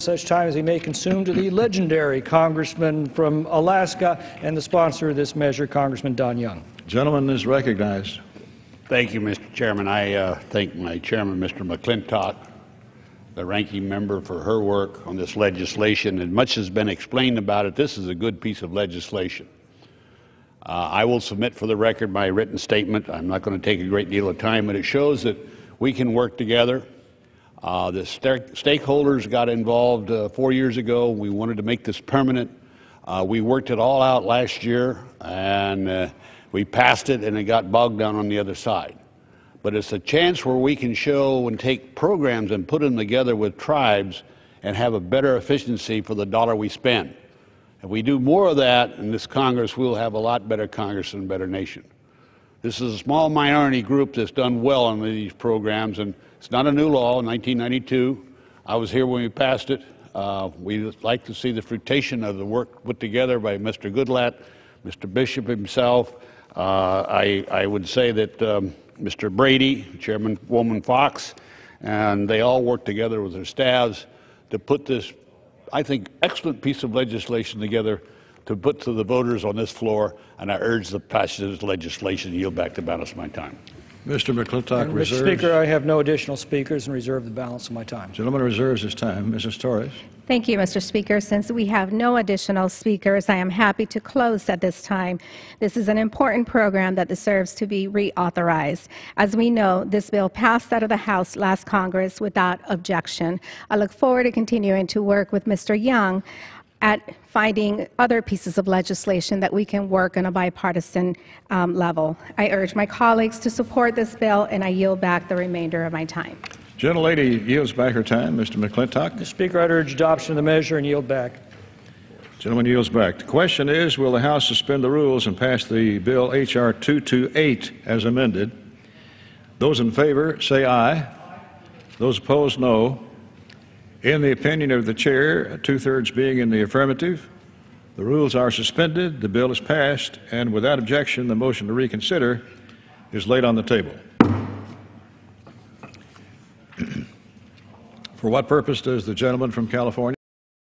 such time as he may consume to the legendary congressman from Alaska and the sponsor of this measure, Congressman Don Young. Gentleman is recognized. Thank you, Mr. Chairman. I thank my chairman, Mr. McClintock, the ranking member, for her work on this legislation. And much has been explained about it. This is a good piece of legislation. I will submit for the record my written statement. I'm not going to take a great deal of time, but it shows that we can work together. The stakeholders got involved 4 years ago. We wanted to make this permanent. We worked it all out last year, and we passed it, and it got bogged down on the other side. But it's a chance where we can show and take programs and put them together with tribes and have a better efficiency for the dollar we spend. If we do more of that in this Congress, we'll have a lot better Congress and a better nation. This is a small minority group that's done well on these programs, and it's not a new law. In 1992, I was here when we passed it. We'd like to see the fruition of the work put together by Mr. Goodlatte, Mr. Bishop himself. I would say that Mr. Brady, Chairwoman Fox, and they all worked together with their staffs to put this, I think, excellent piece of legislation together to put to the voters on this floor, and I urge the passage of this legislation. Yield back the balance of my time. Mr. McClintock reserves. Mr. Speaker, I have no additional speakers and reserve the balance of my time. Gentleman reserves his time. Mrs. Torres. Thank you, Mr. Speaker. Since we have no additional speakers, I am happy to close at this time. This is an important program that deserves to be reauthorized. As we know, this bill passed out of the House last Congress without objection. I look forward to continuing to work with Mr. Young at finding other pieces of legislation that we can work on a bipartisan level. I urge my colleagues to support this bill, and I yield back the remainder of my time. Gentlelady yields back her time. Mr. McClintock. Mr. Speaker, I'd urge adoption of the measure and yield back. Gentleman yields back. The question is, will the House suspend the rules and pass the bill H.R. 228 as amended? Those in favor say aye. Those opposed, no. In the opinion of the chair, two-thirds being in the affirmative, the rules are suspended, the bill is passed, and without objection, the motion to reconsider is laid on the table. For what purpose does the gentleman from California